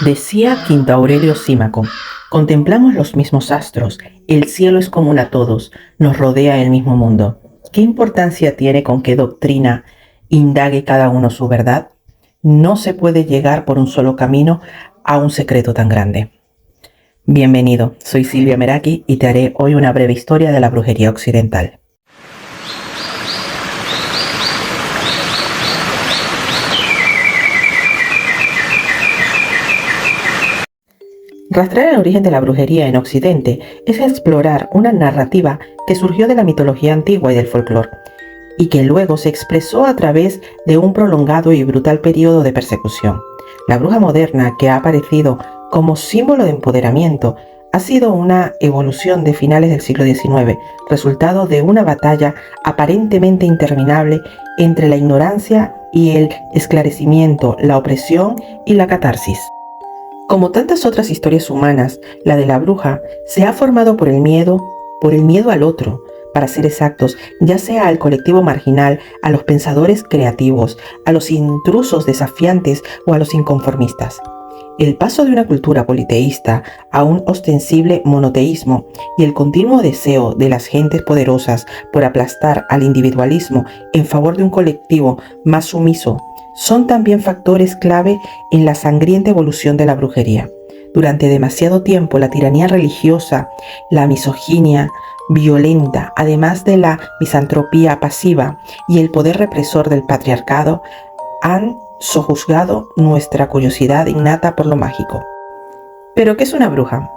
Decía Quinto Aurelio Símaco: contemplamos los mismos astros, el cielo es común a todos, nos rodea el mismo mundo. ¿Qué importancia tiene con qué doctrina indague cada uno su verdad? No se puede llegar por un solo camino a un secreto tan grande. Bienvenido, soy Silvia Meraki y te haré hoy una breve historia de la brujería occidental. Rastrear el origen de la brujería en Occidente es explorar una narrativa que surgió de la mitología antigua y del folclore, y que luego se expresó a través de un prolongado y brutal periodo de persecución. La bruja moderna, que ha aparecido como símbolo de empoderamiento, ha sido una evolución de finales del siglo XIX, resultado de una batalla aparentemente interminable entre la ignorancia y el esclarecimiento, la opresión y la catarsis. Como tantas otras historias humanas, la de la bruja se ha formado por el miedo al otro, para ser exactos, ya sea al colectivo marginal, a los pensadores creativos, a los intrusos desafiantes o a los inconformistas. El paso de una cultura politeísta a un ostensible monoteísmo y el continuo deseo de las gentes poderosas por aplastar al individualismo en favor de un colectivo más sumiso son también factores clave en la sangrienta evolución de la brujería. Durante demasiado tiempo, la tiranía religiosa, la misoginia violenta, además de la misantropía pasiva y el poder represor del patriarcado, han sojuzgado nuestra curiosidad innata por lo mágico. ¿Pero qué es una bruja?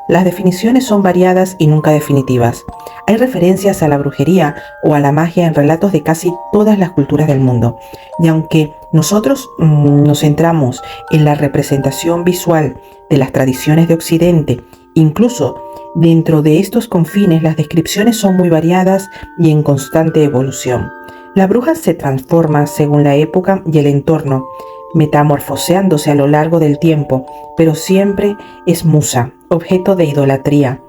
Las definiciones son variadas y nunca definitivas. Hay referencias a la brujería o a la magia en relatos de casi todas las culturas del mundo. Y aunque nosotros nos centramos en la representación visual de las tradiciones de Occidente, incluso dentro de estos confines las descripciones son muy variadas y en constante evolución. La bruja se transforma según la época y el entorno, metamorfoseándose a lo largo del tiempo, pero siempre es musa, objeto de idolatría,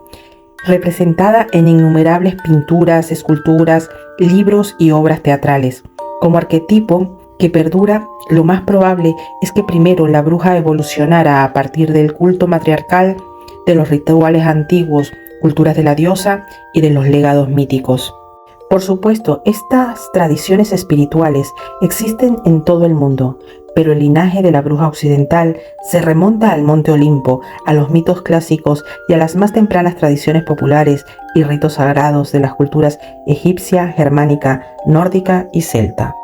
representada en innumerables pinturas, esculturas, libros y obras teatrales. Como arquetipo que perdura, lo más probable es que primero la bruja evolucionara a partir del culto matriarcal, de los rituales antiguos, culturas de la diosa y de los legados míticos. Por supuesto, estas tradiciones espirituales existen en todo el mundo, pero el linaje de la bruja occidental se remonta al Monte Olimpo, a los mitos clásicos y a las más tempranas tradiciones populares y ritos sagrados de las culturas egipcia, germánica, nórdica y celta.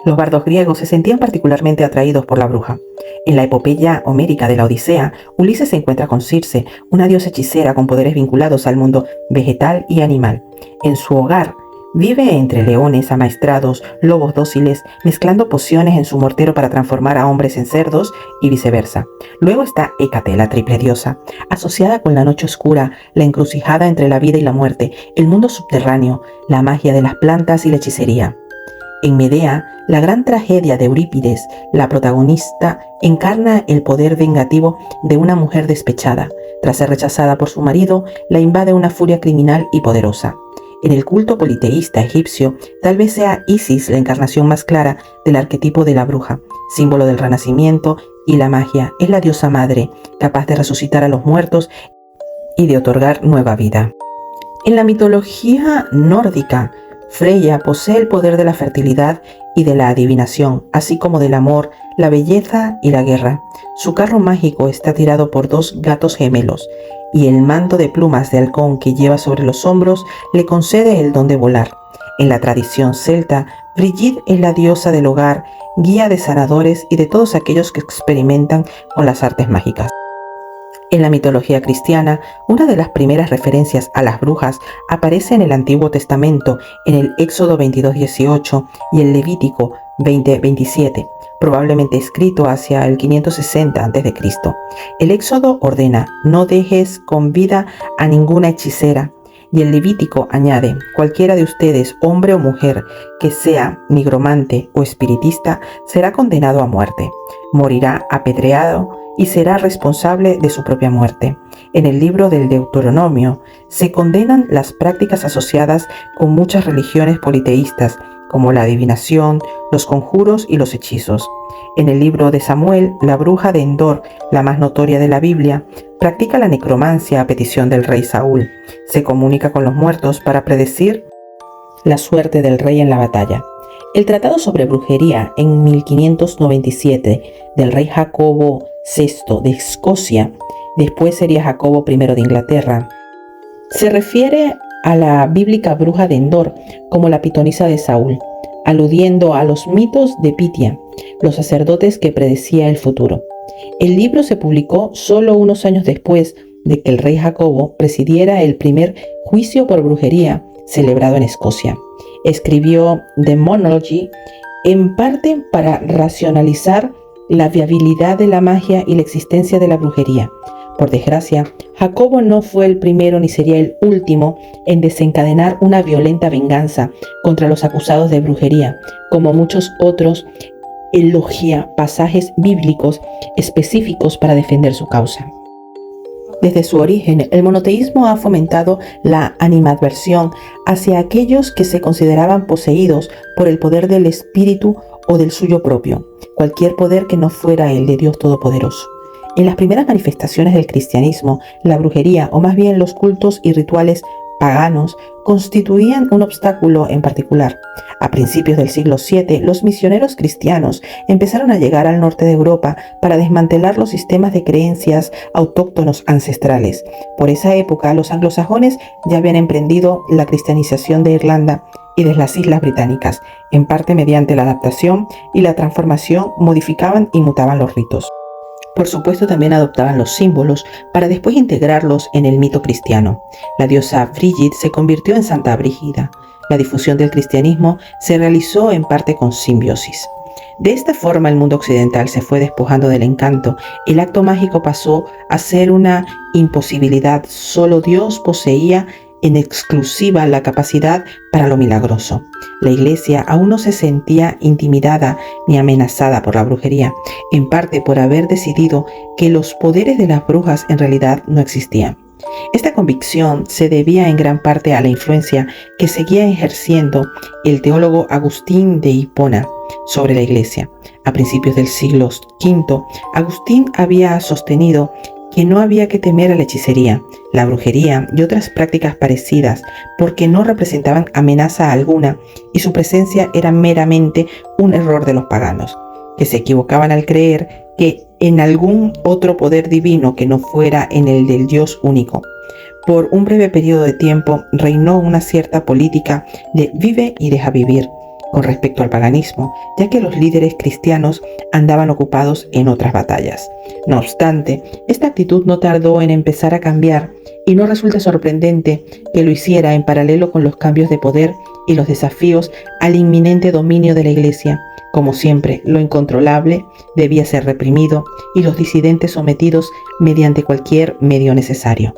Los bardos griegos se sentían particularmente atraídos por la bruja. En la epopeya homérica de la Odisea, Ulises se encuentra con Circe, una diosa hechicera con poderes vinculados al mundo vegetal y animal. En su hogar, vive entre leones amaestrados, lobos dóciles, mezclando pociones en su mortero para transformar a hombres en cerdos y viceversa. Luego está Hécate, la triple diosa, asociada con la noche oscura, la encrucijada entre la vida y la muerte, el mundo subterráneo, la magia de las plantas y la hechicería. En Medea, la gran tragedia de Eurípides, la protagonista encarna el poder vengativo de una mujer despechada. Tras ser rechazada por su marido, la invade una furia criminal y poderosa. En el culto politeísta egipcio, tal vez sea Isis la encarnación más clara del arquetipo de la bruja, símbolo del renacimiento y la magia. Es la diosa madre, capaz de resucitar a los muertos y de otorgar nueva vida. En la mitología nórdica, Freya posee el poder de la fertilidad y de la adivinación, así como del amor, la belleza y la guerra. Su carro mágico está tirado por dos gatos gemelos, y el manto de plumas de halcón que lleva sobre los hombros le concede el don de volar. En la tradición celta, Brigitte es la diosa del hogar, guía de sanadores y de todos aquellos que experimentan con las artes mágicas. En la mitología cristiana, una de las primeras referencias a las brujas aparece en el Antiguo Testamento, en el Éxodo 22:18 y el Levítico 20:27, probablemente escrito hacia el 560 a.C. El Éxodo ordena: no dejes con vida a ninguna hechicera. Y el Levítico añade: cualquiera de ustedes, hombre o mujer, que sea nigromante o espiritista, será condenado a muerte. Morirá apedreado y será responsable de su propia muerte. En el libro del Deuteronomio se condenan las prácticas asociadas con muchas religiones politeístas, como la adivinación, los conjuros y los hechizos. En el libro de Samuel, la bruja de Endor, la más notoria de la Biblia, practica la necromancia a petición del rey Saúl. Se comunica con los muertos para predecir la suerte del rey en la batalla. El Tratado sobre Brujería en 1597 del rey Jacobo VI de Escocia, después sería Jacobo I de Inglaterra, se refiere a la bíblica bruja de Endor como la pitonisa de Saúl, aludiendo a los mitos de Pitia, los sacerdotes que predecía el futuro. El libro se publicó solo unos años después de que el rey Jacobo presidiera el primer juicio por brujería celebrado en Escocia. Escribió Demonology en parte para racionalizar la viabilidad de la magia y la existencia de la brujería. Por desgracia, Jacobo no fue el primero ni sería el último en desencadenar una violenta venganza contra los acusados de brujería, como muchos otros elogia pasajes bíblicos específicos para defender su causa. Desde su origen, el monoteísmo ha fomentado la animadversión hacia aquellos que se consideraban poseídos por el poder del espíritu o del suyo propio, cualquier poder que no fuera el de Dios Todopoderoso. En las primeras manifestaciones del cristianismo, la brujería, o más bien los cultos y rituales paganos, constituían un obstáculo en particular. A principios del siglo VII, los misioneros cristianos empezaron a llegar al norte de Europa para desmantelar los sistemas de creencias autóctonos ancestrales. Por esa época, los anglosajones ya habían emprendido la cristianización de Irlanda y de las Islas Británicas, en parte mediante la adaptación y la transformación modificaban y mutaban los ritos. Por supuesto, también adoptaban los símbolos para después integrarlos en el mito cristiano. La diosa Brigid se convirtió en Santa Brígida. La difusión del cristianismo se realizó en parte con simbiosis. De esta forma, el mundo occidental se fue despojando del encanto. El acto mágico pasó a ser una imposibilidad. Solo Dios poseía en exclusiva la capacidad para lo milagroso. La Iglesia aún no se sentía intimidada ni amenazada por la brujería, en parte por haber decidido que los poderes de las brujas en realidad no existían. Esta convicción se debía en gran parte a la influencia que seguía ejerciendo el teólogo Agustín de Hipona sobre la Iglesia. A principios del siglo V, Agustín había sostenido que no había que temer a la hechicería, la brujería y otras prácticas parecidas, porque no representaban amenaza alguna y su presencia era meramente un error de los paganos, que se equivocaban al creer que en algún otro poder divino que no fuera en el del Dios único. Por un breve periodo de tiempo reinó una cierta política de vive y deja vivir con respecto al paganismo, ya que los líderes cristianos andaban ocupados en otras batallas. No obstante, esta actitud no tardó en empezar a cambiar y no resulta sorprendente que lo hiciera en paralelo con los cambios de poder y los desafíos al inminente dominio de la Iglesia. Como siempre, lo incontrolable debía ser reprimido y los disidentes sometidos mediante cualquier medio necesario.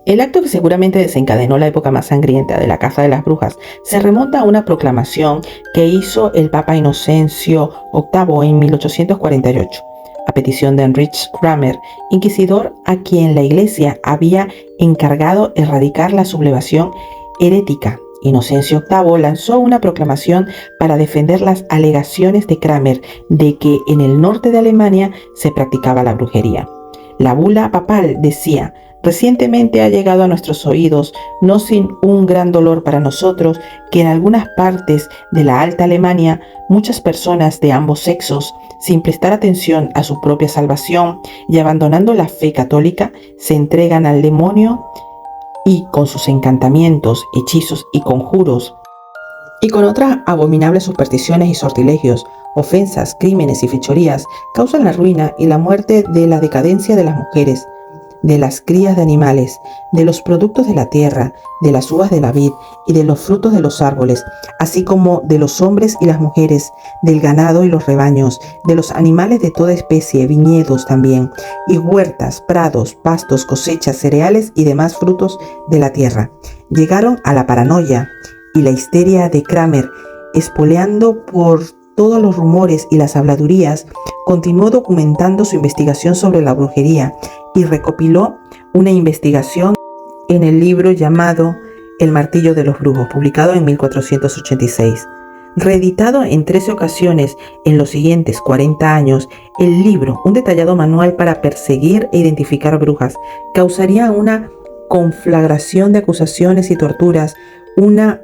El acto que seguramente desencadenó la época más sangrienta de la caza de las brujas se remonta a una proclamación que hizo el Papa Inocencio VIII en 1848, a petición de Heinrich Kramer, inquisidor a quien la Iglesia había encargado erradicar la sublevación herética. Inocencio VIII lanzó una proclamación para defender las alegaciones de Kramer de que en el norte de Alemania se practicaba la brujería. La bula papal decía: recientemente ha llegado a nuestros oídos, no sin un gran dolor para nosotros, que en algunas partes de la Alta Alemania muchas personas de ambos sexos, sin prestar atención a su propia salvación y abandonando la fe católica, se entregan al demonio y con sus encantamientos, hechizos y conjuros, y con otras abominables supersticiones y sortilegios, ofensas, crímenes y fechorías, causan la ruina y la muerte de la decadencia de las mujeres, de las crías de animales, de los productos de la tierra, de las uvas de la vid y de los frutos de los árboles, así como de los hombres y las mujeres, del ganado y los rebaños, de los animales de toda especie, viñedos también, y huertas, prados, pastos, cosechas, cereales y demás frutos de la tierra. Llegaron a la paranoia y la histeria de Kramer, espoleando por todos los rumores y las habladurías, continuó documentando su investigación sobre la brujería y recopiló una investigación en el libro llamado El martillo de los brujos, publicado en 1486. Reeditado en 13 ocasiones en los siguientes 40 años, el libro, un detallado manual para perseguir e identificar brujas, causaría una conflagración de acusaciones y torturas, una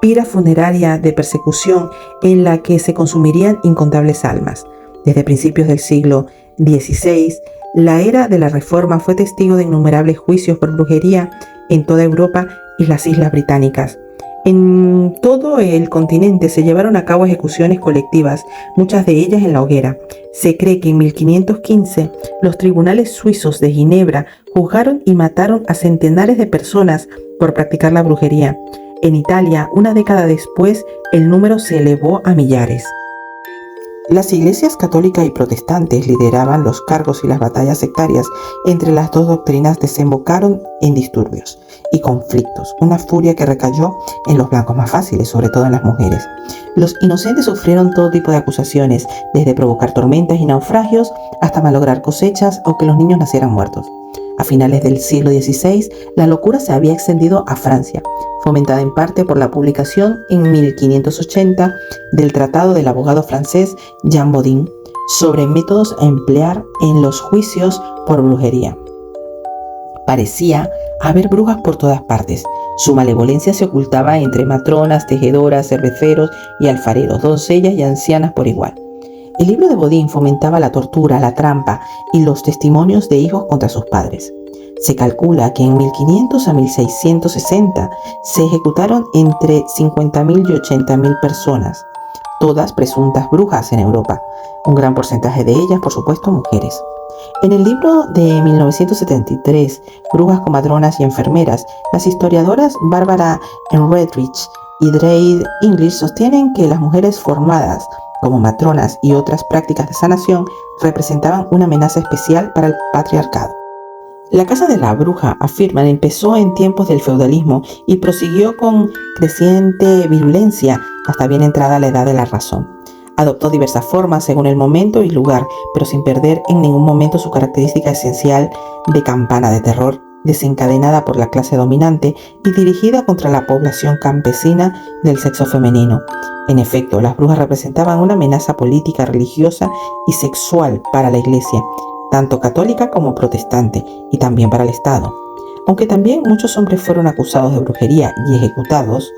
pira funeraria de persecución en la que se consumirían incontables almas. Desde principios del siglo XVI, la era de la Reforma fue testigo de innumerables juicios por brujería en toda Europa y las Islas Británicas. En todo el continente se llevaron a cabo ejecuciones colectivas, muchas de ellas en la hoguera. Se cree que en 1515 los tribunales suizos de Ginebra juzgaron y mataron a centenares de personas por practicar la brujería. En Italia, una década después, el número se elevó a millares. Las iglesias católica y protestantes lideraban los cargos y las batallas sectarias entre las dos doctrinas desembocaron en disturbios y conflictos, una furia que recayó en los blancos más fáciles, sobre todo en las mujeres. Los inocentes sufrieron todo tipo de acusaciones, desde provocar tormentas y naufragios hasta malograr cosechas o que los niños nacieran muertos. A finales del siglo XVI, la locura se había extendido a Francia, fomentada en parte por la publicación en 1580 del tratado del abogado francés Jean Bodin sobre métodos a emplear en los juicios por brujería. Parecía haber brujas por todas partes. Su malevolencia se ocultaba entre matronas, tejedoras, cerveceros y alfareros, doncellas y ancianas por igual. El libro de Bodin fomentaba la tortura, la trampa y los testimonios de hijos contra sus padres. Se calcula que en 1500 a 1660 se ejecutaron entre 50.000 y 80.000 personas, todas presuntas brujas en Europa, un gran porcentaje de ellas, por supuesto, mujeres. En el libro de 1973, Brujas, comadronas y enfermeras, las historiadoras Barbara Ehrenreich y Dreid English sostienen que las mujeres formadas como matronas y otras prácticas de sanación representaban una amenaza especial para el patriarcado. La Casa de la Bruja, afirman, empezó en tiempos del feudalismo y prosiguió con creciente virulencia hasta bien entrada la Edad de la Razón. Adoptó diversas formas según el momento y lugar, pero sin perder en ningún momento su característica esencial de campana de terror, desencadenada por la clase dominante y dirigida contra la población campesina del sexo femenino. En efecto, las brujas representaban una amenaza política, religiosa y sexual para la Iglesia, tanto católica como protestante, y también para el Estado. Aunque también muchos hombres fueron acusados de brujería y ejecutados,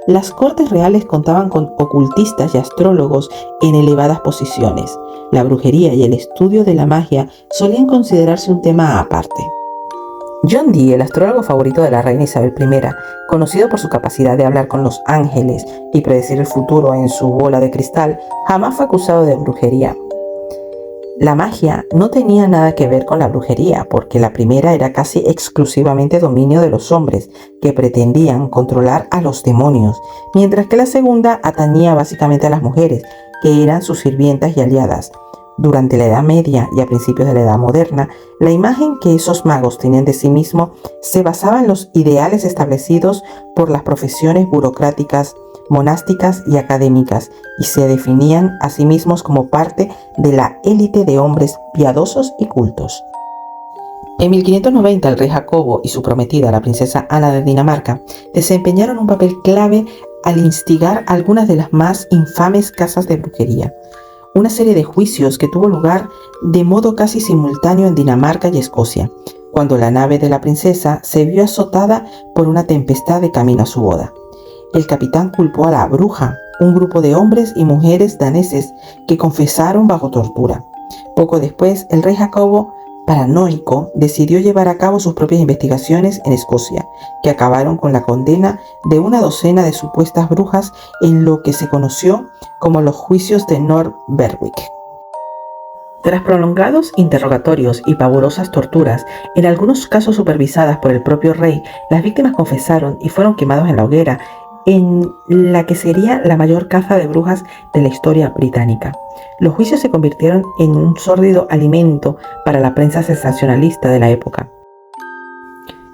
las cortes reales contaban con ocultistas y astrólogos en elevadas posiciones. La brujería y el estudio de la magia solían considerarse un tema aparte. John Dee, el astrólogo favorito de la reina Isabel I, conocido por su capacidad de hablar con los ángeles y predecir el futuro en su bola de cristal, jamás fue acusado de brujería. La magia no tenía nada que ver con la brujería, porque la primera era casi exclusivamente dominio de los hombres, que pretendían controlar a los demonios, mientras que la segunda atañía básicamente a las mujeres, que eran sus sirvientas y aliadas. Durante la Edad Media y a principios de la Edad Moderna, la imagen que esos magos tenían de sí mismos se basaba en los ideales establecidos por las profesiones burocráticas, monásticas y académicas, y se definían a sí mismos como parte de la élite de hombres piadosos y cultos. En 1590, el rey Jacobo y su prometida, la princesa Ana de Dinamarca, desempeñaron un papel clave al instigar algunas de las más infames casas de brujería. Una serie de juicios que tuvo lugar de modo casi simultáneo en Dinamarca y Escocia, cuando la nave de la princesa se vio azotada por una tempestad de camino a su boda. El capitán culpó a la bruja, un grupo de hombres y mujeres daneses que confesaron bajo tortura. Poco después, el rey Jacobo, paranoico, decidió llevar a cabo sus propias investigaciones en Escocia, que acabaron con la condena de una docena de supuestas brujas en lo que se conoció como los juicios de Nord Berwick. Tras prolongados interrogatorios y pavorosas torturas, en algunos casos supervisadas por el propio rey, las víctimas confesaron y fueron quemados en la hoguera, en la que sería la mayor caza de brujas de la historia británica. Los juicios se convirtieron en un sórdido alimento para la prensa sensacionalista de la época.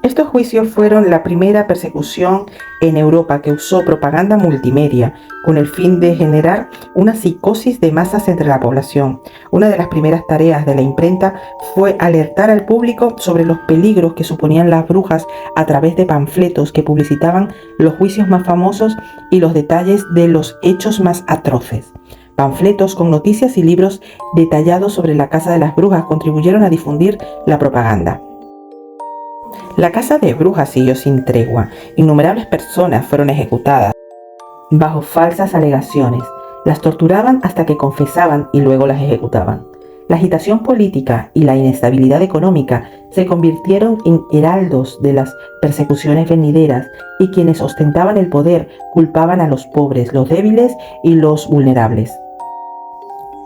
Estos juicios fueron la primera persecución en Europa que usó propaganda multimedia con el fin de generar una psicosis de masas entre la población. Una de las primeras tareas de la imprenta fue alertar al público sobre los peligros que suponían las brujas a través de panfletos que publicitaban los juicios más famosos y los detalles de los hechos más atroces. Panfletos con noticias y libros detallados sobre la Casa de las Brujas contribuyeron a difundir la propaganda. La casa de brujas siguió sin tregua. Innumerables personas fueron ejecutadas bajo falsas alegaciones. Las torturaban hasta que confesaban y luego las ejecutaban. La agitación política y la inestabilidad económica se convirtieron en heraldos de las persecuciones venideras, y quienes ostentaban el poder culpaban a los pobres, los débiles y los vulnerables.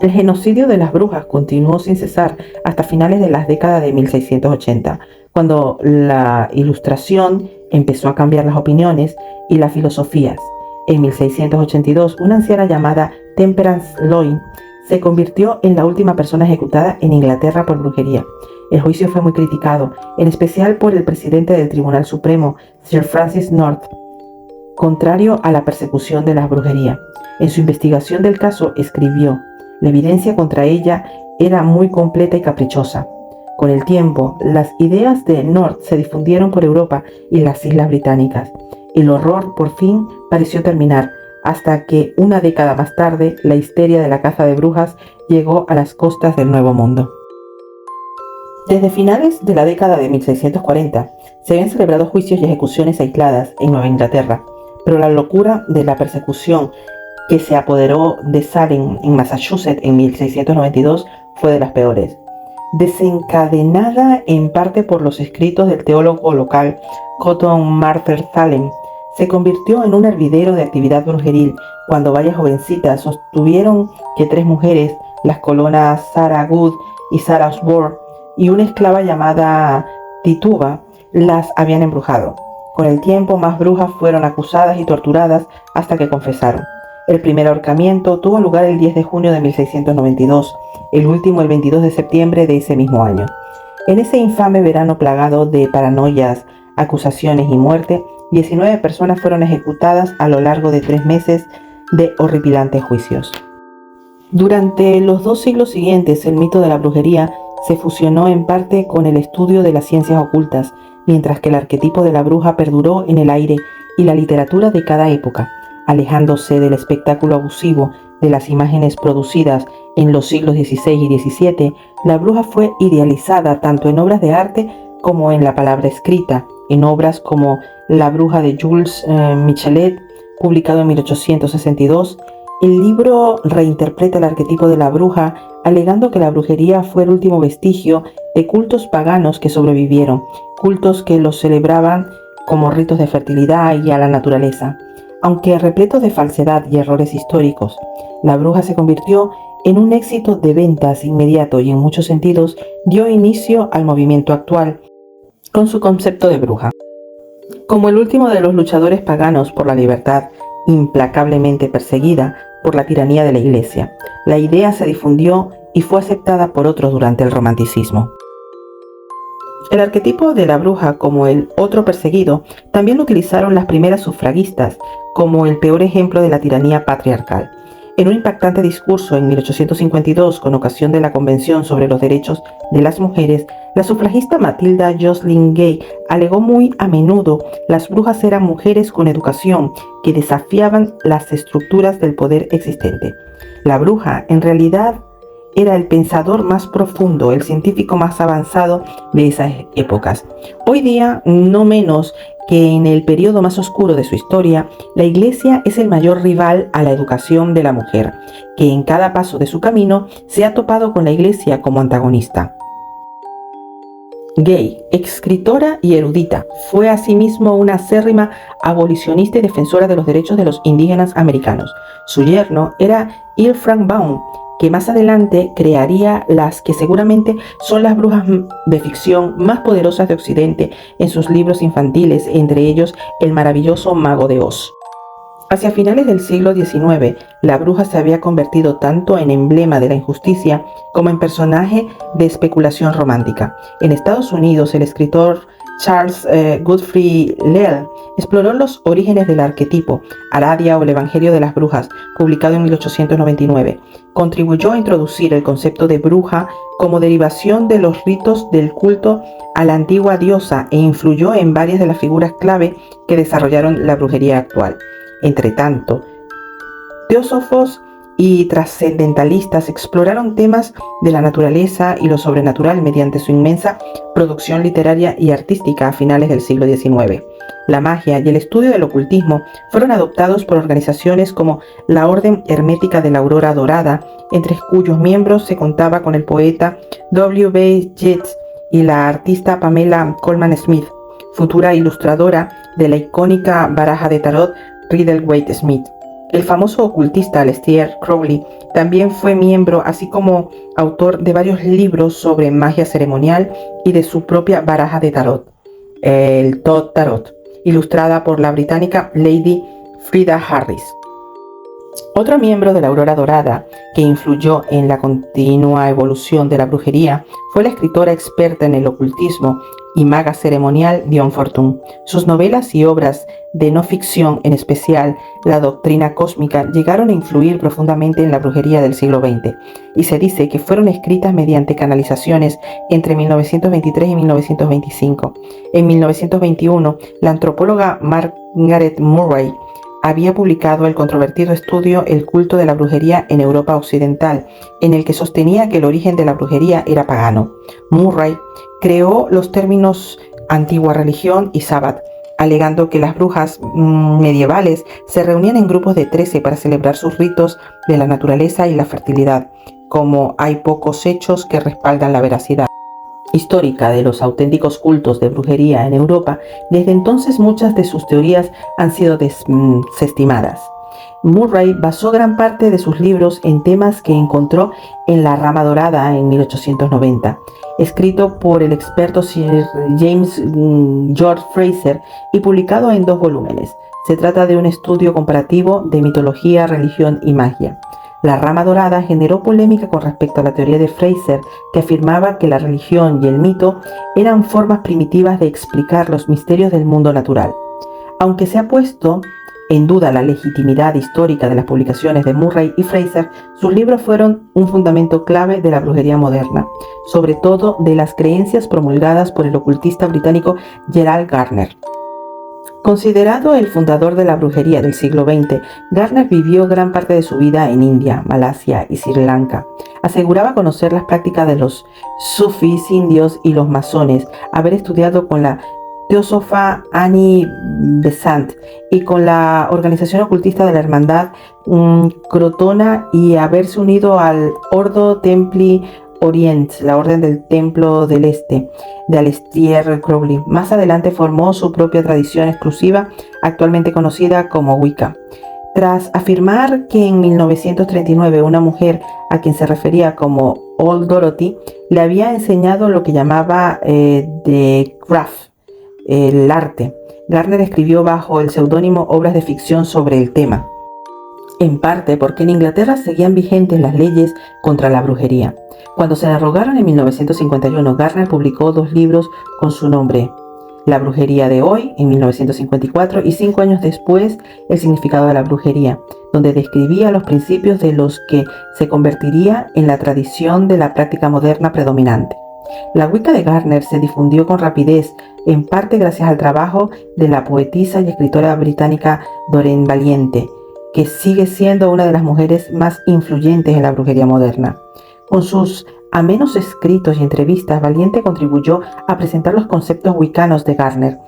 El genocidio de las brujas continuó sin cesar hasta finales de la década de 1680, cuando la Ilustración empezó a cambiar las opiniones y las filosofías. En 1682, una anciana llamada Temperance Lloyd se convirtió en la última persona ejecutada en Inglaterra por brujería. El juicio fue muy criticado, en especial por el presidente del Tribunal Supremo, Sir Francis North, contrario a la persecución de la brujería. En su investigación del caso escribió: la evidencia contra ella era muy completa y caprichosa. Con el tiempo, las ideas de North se difundieron por Europa y las Islas Británicas. El horror por fin pareció terminar, hasta que una década más tarde la histeria de la caza de brujas llegó a las costas del Nuevo Mundo. Desde finales de la década de 1640 se habían celebrado juicios y ejecuciones aisladas en Nueva Inglaterra, pero la locura de la persecución que se apoderó de Salem en Massachusetts en 1692 fue de las peores. Desencadenada en parte por los escritos del teólogo local Cotton Mather Salem, se convirtió en un hervidero de actividad brujeril cuando varias jovencitas sostuvieron que 3 mujeres, las colonas Sarah Good y Sarah Osborne, y una esclava llamada Tituba, las habían embrujado. Con el tiempo, más brujas fueron acusadas y torturadas hasta que confesaron. El primer ahorcamiento tuvo lugar el 10 de junio de 1692, el último el 22 de septiembre de ese mismo año. En ese infame verano plagado de paranoias, acusaciones y muerte, 19 personas fueron ejecutadas a lo largo de 3 meses de horripilantes juicios. Durante los 2 siglos siguientes, el mito de la brujería se fusionó en parte con el estudio de las ciencias ocultas, mientras que el arquetipo de la bruja perduró en el aire y la literatura de cada época. Alejándose del espectáculo abusivo de las imágenes producidas en los siglos XVI y XVII, la bruja fue idealizada tanto en obras de arte como en la palabra escrita, en obras como La bruja de Jules Michelet, publicado en 1862. El libro reinterpreta el arquetipo de la bruja, alegando que la brujería fue el último vestigio de cultos paganos que sobrevivieron, cultos que los celebraban como ritos de fertilidad y a la naturaleza. Aunque repleto de falsedad y errores históricos, La bruja se convirtió en un éxito de ventas inmediato y en muchos sentidos dio inicio al movimiento actual con su concepto de bruja. Como el último de los luchadores paganos por la libertad, implacablemente perseguida por la tiranía de la Iglesia, la idea se difundió y fue aceptada por otros durante el Romanticismo. El arquetipo de la bruja como el otro perseguido también lo utilizaron las primeras sufragistas como el peor ejemplo de la tiranía patriarcal. En un impactante discurso en 1852, con ocasión de la Convención sobre los Derechos de las Mujeres, la sufragista Matilda Joslyn Gay alegó muy a menudo las brujas eran mujeres con educación que desafiaban las estructuras del poder existente. La bruja, en realidad, era el pensador más profundo, el científico más avanzado de esas épocas. Hoy día, no menos que en el periodo más oscuro de su historia, la Iglesia es el mayor rival a la educación de la mujer, que en cada paso de su camino se ha topado con la Iglesia como antagonista. Gay, escritora y erudita, fue asimismo una acérrima abolicionista y defensora de los derechos de los indígenas americanos. Su yerno era Frank Baum, que más adelante crearía las que seguramente son las brujas de ficción más poderosas de Occidente en sus libros infantiles, entre ellos El maravilloso Mago de Oz. Hacia finales del siglo XIX, la bruja se había convertido tanto en emblema de la injusticia como en personaje de especulación romántica. En Estados Unidos, el escritor Charles Godfrey Lell exploró los orígenes del arquetipo, Aradia o el Evangelio de las Brujas, publicado en 1899. Contribuyó a introducir el concepto de bruja como derivación de los ritos del culto a la antigua diosa e influyó en varias de las figuras clave que desarrollaron la brujería actual. Entretanto, teósofos y trascendentalistas exploraron temas de la naturaleza y lo sobrenatural mediante su inmensa producción literaria y artística a finales del siglo XIX. La magia y el estudio del ocultismo fueron adoptados por organizaciones como la Orden Hermética de la Aurora Dorada, entre cuyos miembros se contaba con el poeta W. B. Yeats y la artista Pamela Colman Smith, futura ilustradora de la icónica baraja de tarot Riddle-Waite-Smith. El famoso ocultista Aleister Crowley también fue miembro, así como autor de varios libros sobre magia ceremonial y de su propia baraja de tarot, el Tot Tarot, ilustrada por la británica Lady Frida Harris. Otro miembro de la Aurora Dorada que influyó en la continua evolución de la brujería fue la escritora experta en el ocultismo y maga ceremonial Dion Fortune. Sus novelas y obras de no ficción, en especial La Doctrina Cósmica, llegaron a influir profundamente en la brujería del siglo XX y se dice que fueron escritas mediante canalizaciones entre 1923 y 1925. En 1921, la antropóloga Margaret Murray había publicado el controvertido estudio El culto de la brujería en Europa Occidental, en el que sostenía que el origen de la brujería era pagano. Murray creó los términos antigua religión y sábat, alegando que las brujas medievales se reunían en grupos de 13 para celebrar sus ritos de la naturaleza y la fertilidad, como hay pocos hechos que respaldan la veracidad histórica de los auténticos cultos de brujería en Europa. Desde entonces muchas de sus teorías han sido desestimadas. Murray basó gran parte de sus libros en temas que encontró en La Rama Dorada en 1890, escrito por el experto Sir James George Frazer y publicado en 2 volúmenes. Se trata de un estudio comparativo de mitología, religión y magia. La Rama Dorada generó polémica con respecto a la teoría de Frazer, que afirmaba que la religión y el mito eran formas primitivas de explicar los misterios del mundo natural. Aunque se ha puesto en duda la legitimidad histórica de las publicaciones de Murray y Frazer, sus libros fueron un fundamento clave de la brujería moderna, sobre todo de las creencias promulgadas por el ocultista británico Gerald Gardner. Considerado el fundador de la brujería del siglo XX, Gardner vivió gran parte de su vida en India, Malasia y Sri Lanka. Aseguraba conocer las prácticas de los sufís indios y los masones, haber estudiado con la teósofa Annie Besant y con la organización ocultista de la Hermandad Crotona y haberse unido al Ordo Templi Orient, la Orden del Templo del Este, de Aleister Crowley. Más adelante formó su propia tradición exclusiva, actualmente conocida como Wicca. Tras afirmar que en 1939 una mujer a quien se refería como Old Dorothy le había enseñado lo que llamaba the craft, el arte, Gardner escribió bajo el seudónimo obras de ficción sobre el tema, en parte porque en Inglaterra seguían vigentes las leyes contra la brujería. Cuando se derrogaron en 1951, Gardner publicó 2 libros con su nombre: La brujería de hoy, en 1954, y 5 años después, El significado de la brujería, donde describía los principios de los que se convertiría en la tradición de la práctica moderna predominante. La Wicca de Gardner se difundió con rapidez, en parte gracias al trabajo de la poetisa y escritora británica Doreen Valiente, que sigue siendo una de las mujeres más influyentes en la brujería moderna. Con sus amenos escritos y entrevistas, Valiente contribuyó a presentar los conceptos wiccanos de Gardner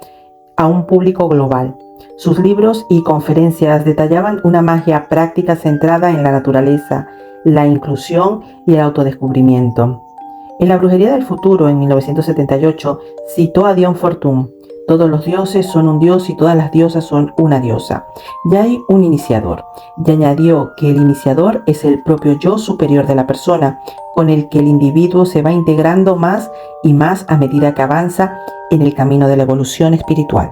a un público global. Sus libros y conferencias detallaban una magia práctica centrada en la naturaleza, la inclusión y el autodescubrimiento. En La brujería del futuro, en 1978, citó a Dion Fortune: todos los dioses son un dios y todas las diosas son una diosa. Ya hay un iniciador. Y añadió que el iniciador es el propio yo superior de la persona, con el que el individuo se va integrando más y más a medida que avanza en el camino de la evolución espiritual.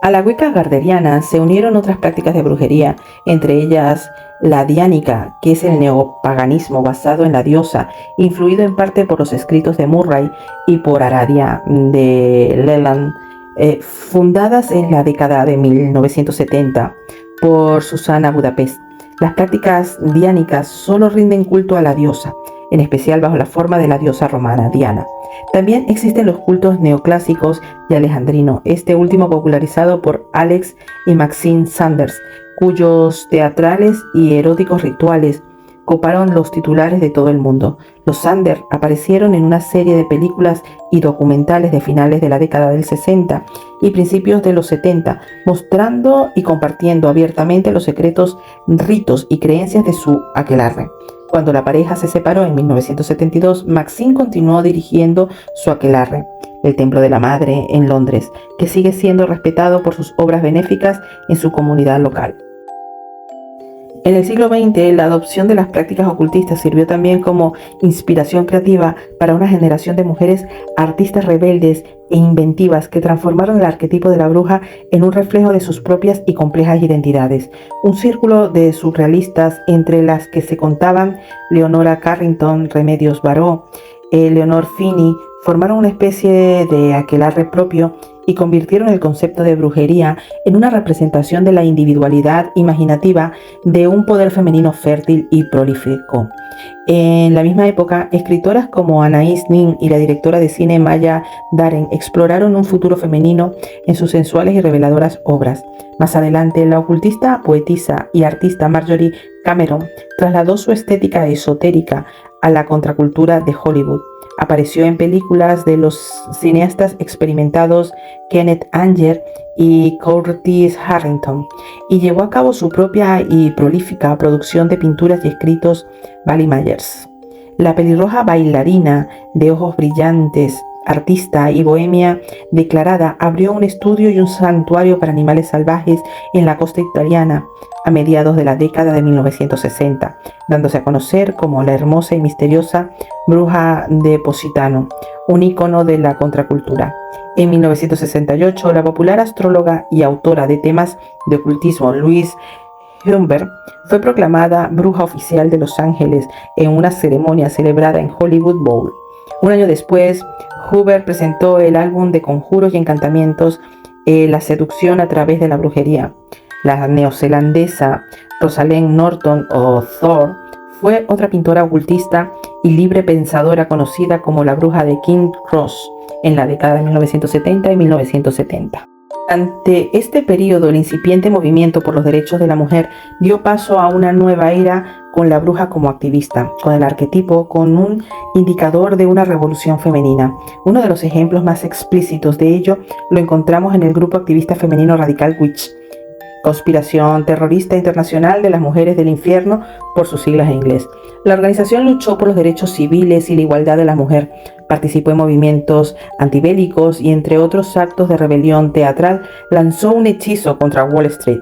A la Wicca gardneriana se unieron otras prácticas de brujería, entre ellas la diánica, que es el neopaganismo basado en la diosa, influido en parte por los escritos de Murray y por Aradia de Leland, fundadas en la década de 1970 por Susana Budapest. Las prácticas diánicas solo rinden culto a la diosa, en especial bajo la forma de la diosa romana Diana. También existen los cultos neoclásicos y alejandrino, este último popularizado por Alex y Maxine Sanders, cuyos teatrales y eróticos rituales coparon los titulares de todo el mundo. Los Sanders aparecieron en una serie de películas y documentales de finales de la década del 60 y principios de los 70, mostrando y compartiendo abiertamente los secretos, ritos y creencias de su aquelarre. Cuando la pareja se separó en 1972, Maxine continuó dirigiendo su aquelarre, el Templo de la Madre en Londres, que sigue siendo respetado por sus obras benéficas en su comunidad local. En el siglo XX, la adopción de las prácticas ocultistas sirvió también como inspiración creativa para una generación de mujeres artistas rebeldes e inventivas que transformaron el arquetipo de la bruja en un reflejo de sus propias y complejas identidades. Un círculo de surrealistas, entre las que se contaban Leonora Carrington, Remedios Varó, Leonor Fini, formaron una especie de aquelarre propio y convirtieron el concepto de brujería en una representación de la individualidad imaginativa de un poder femenino fértil y prolífico. En la misma época, escritoras como Anaïs Nin y la directora de cine Maya Deren exploraron un futuro femenino en sus sensuales y reveladoras obras. Más adelante, la ocultista, poetisa y artista Marjorie Cameron trasladó su estética esotérica a la contracultura de Hollywood. Apareció en películas de los cineastas experimentados Kenneth Anger y Curtis Harrington y llevó a cabo su propia y prolífica producción de pinturas y escritos Bally Myers. La pelirroja bailarina de ojos brillantes, artista y bohemia declarada, abrió un estudio y un santuario para animales salvajes en la costa italiana a mediados de la década de 1960, dándose a conocer como la hermosa y misteriosa Bruja de Positano, un ícono de la contracultura. En 1968, la popular astróloga y autora de temas de ocultismo Louise Humbert fue proclamada bruja oficial de Los Ángeles en una ceremonia celebrada en Hollywood Bowl. Un año después, Humbert presentó el álbum de conjuros y encantamientos La seducción a través de la brujería. La neozelandesa Rosalind Norton o Thor fue otra pintora ocultista y libre pensadora conocida como la bruja de King's Cross en la década de 1970 y 1970. Ante este periodo, el incipiente movimiento por los derechos de la mujer dio paso a una nueva era con la bruja como activista, con el arquetipo como un indicador de una revolución femenina. Uno de los ejemplos más explícitos de ello lo encontramos en el grupo activista femenino radical Witch, Conspiración Terrorista Internacional de las Mujeres del Infierno, por sus siglas en inglés. La organización luchó por los derechos civiles y la igualdad de la mujer, participó en movimientos antibélicos y, entre otros actos de rebelión teatral, lanzó un hechizo contra Wall Street.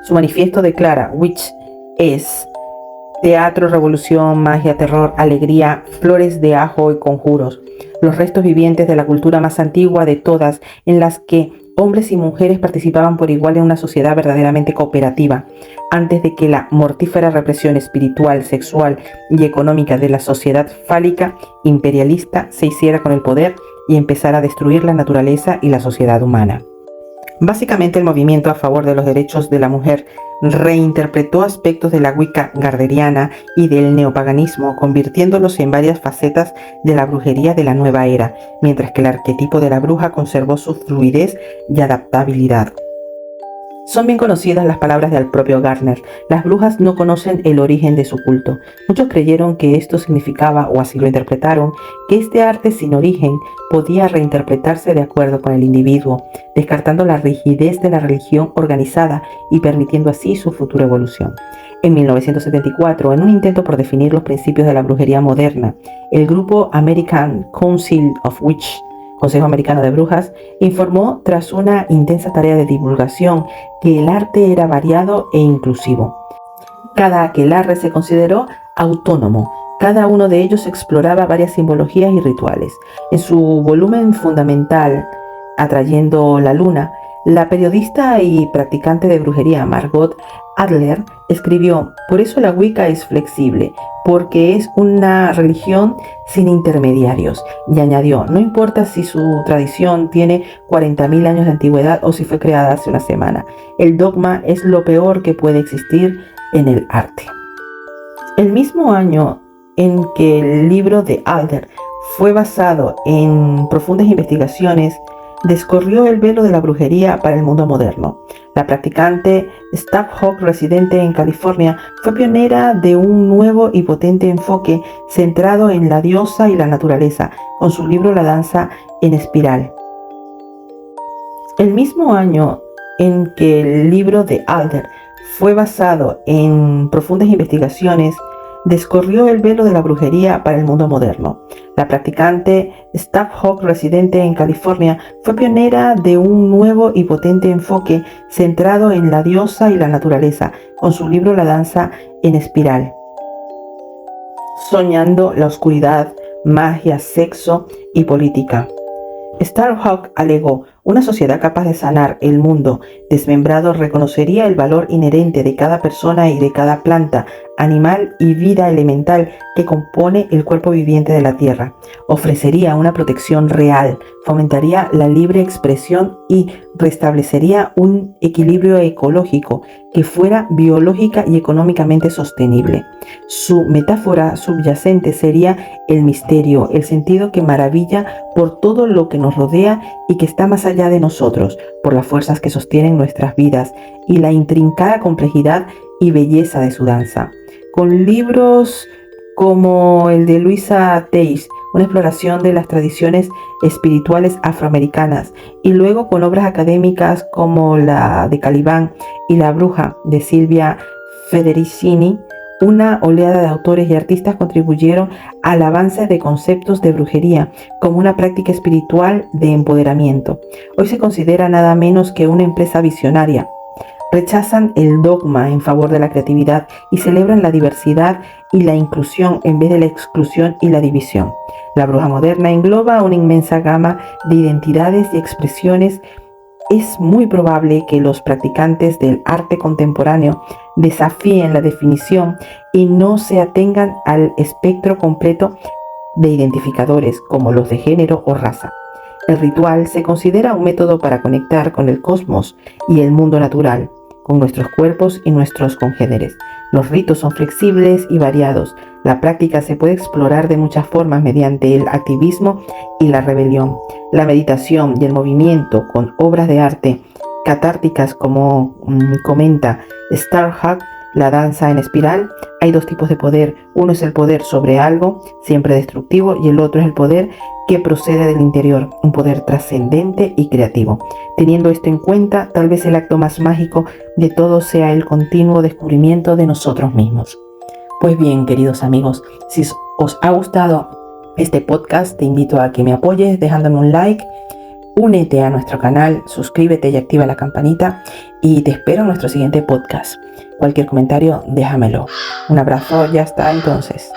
Su manifiesto declara: Witch es teatro, revolución, magia, terror, alegría, flores de ajo y conjuros, los restos vivientes de la cultura más antigua de todas, en las que hombres y mujeres participaban por igual en una sociedad verdaderamente cooperativa, antes de que la mortífera represión espiritual, sexual y económica de la sociedad fálica imperialista se hiciera con el poder y empezara a destruir la naturaleza y la sociedad humana. Básicamente, el movimiento a favor de los derechos de la mujer reinterpretó aspectos de la Wicca gardneriana y del neopaganismo, convirtiéndolos en varias facetas de la brujería de la nueva era, mientras que el arquetipo de la bruja conservó su fluidez y adaptabilidad. Son bien conocidas las palabras del propio Gardner: las brujas no conocen el origen de su culto. Muchos creyeron que esto significaba, o así lo interpretaron, que este arte sin origen podía reinterpretarse de acuerdo con el individuo, descartando la rigidez de la religión organizada y permitiendo así su futura evolución. En 1974, en un intento por definir los principios de la brujería moderna, el grupo American Council of Witch, Consejo Americano de Brujas, informó tras una intensa tarea de divulgación que el arte era variado e inclusivo. Cada aquelarre se consideró autónomo. Cada uno de ellos exploraba varias simbologías y rituales. En su volumen fundamental, Atrayendo la Luna, La periodista y practicante de brujería Margot Adler escribió: por eso la Wicca es flexible, porque es una religión sin intermediarios. Y añadió: no importa si su tradición tiene 40.000 años de antigüedad o si fue creada hace una semana, el dogma es lo peor que puede existir en el arte. El mismo año en que el libro de Adler fue basado en profundas investigaciones, descorrió el velo de la brujería para el mundo moderno. La practicante Starhawk, residente en California, fue pionera de un nuevo y potente enfoque centrado en la diosa y la naturaleza, con su libro La danza en espiral. El mismo año en que el libro de Adler fue basado en profundas investigaciones, descorrió el velo de la brujería para el mundo moderno. La practicante Starhawk, residente en California, fue pionera de un nuevo y potente enfoque centrado en la diosa y la naturaleza, con su libro La danza en espiral. Soñando la oscuridad, magia, sexo y política. Starhawk alegó: una sociedad capaz de sanar el mundo desmembrado reconocería el valor inherente de cada persona y de cada planta, animal y vida elemental que compone el cuerpo viviente de la Tierra. Ofrecería una protección real, fomentaría la libre expresión y restablecería un equilibrio ecológico que fuera biológica y económicamente sostenible. Su metáfora subyacente sería el misterio, el sentido que maravilla por todo lo que nos rodea y que está más allá de nosotros, por las fuerzas que sostienen nuestras vidas y la intrincada complejidad y belleza de su danza. Con libros como el de Louisa Teige, una exploración de las tradiciones espirituales afroamericanas, y luego con obras académicas como la de Caliban y La bruja de Silvia Federici, una oleada de autores y artistas contribuyeron al avance de conceptos de brujería como una práctica espiritual de empoderamiento. Hoy se considera nada menos que una empresa visionaria. Rechazan el dogma en favor de la creatividad y celebran la diversidad y la inclusión en vez de la exclusión y la división. La bruja moderna engloba una inmensa gama de identidades y expresiones. Es muy probable que los practicantes del arte contemporáneo desafíen la definición y no se atengan al espectro completo de identificadores como los de género o raza. El ritual se considera un método para conectar con el cosmos y el mundo natural, con nuestros cuerpos y nuestros congéneres. Los ritos son flexibles y variados. La práctica se puede explorar de muchas formas mediante el activismo y la rebelión. La meditación y el movimiento con obras de arte catárticas, como comenta Starhawk, la danza en espiral. Hay dos tipos de poder. Uno es el poder sobre algo, siempre destructivo, y el otro es el poder que procede del interior, un poder trascendente y creativo. Teniendo esto en cuenta, tal vez el acto más mágico de todo sea el continuo descubrimiento de nosotros mismos. Pues bien, queridos amigos, si os ha gustado este podcast, te invito a que me apoyes dejándome un like, únete a nuestro canal, suscríbete y activa la campanita, y te espero en nuestro siguiente podcast. Cualquier comentario, déjamelo. Un abrazo, ya está entonces.